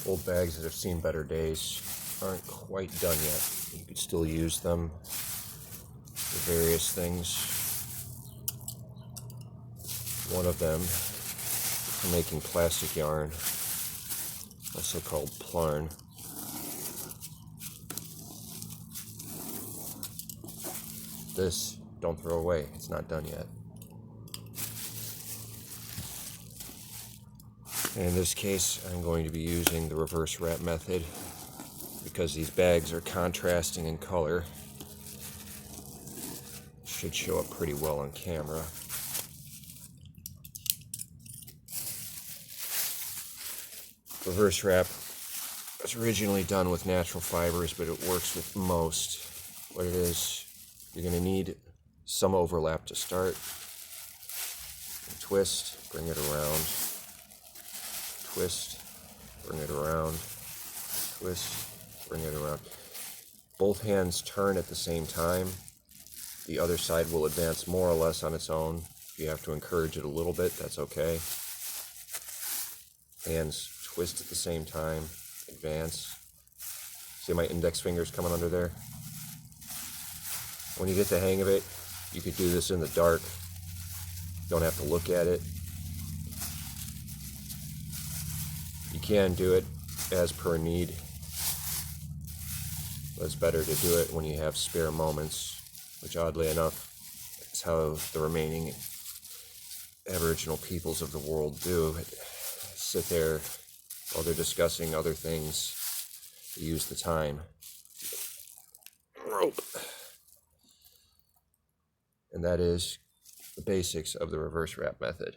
Old bags that have seen better days aren't quite done yet. You could still use them for various things. One of them for making plastic yarn, also called Plarn. This, don't throw away, it's not done yet. And in this case, I'm going to be using the reverse wrap method because these bags are contrasting in color. Should show up pretty well on camera. Reverse wrap was originally done with natural fibers, but it works with most. What it is, you're going to need some overlap to start. Twist, bring it around. Twist, bring it around. Twist, bring it around. Both hands turn at the same time. The other side will advance more or less on its own. If you have to encourage it a little bit, that's okay. Hands twist at the same time, advance. See my index fingers coming under there? When you get the hang of it, you could do this in the dark. Don't have to look at it. You can do it as per need, but it's better to do it when you have spare moments, which oddly enough is how the remaining Aboriginal peoples of the world do. Sit there while they're discussing other things to use the time. Rope. And that is the basics of the reverse wrap method.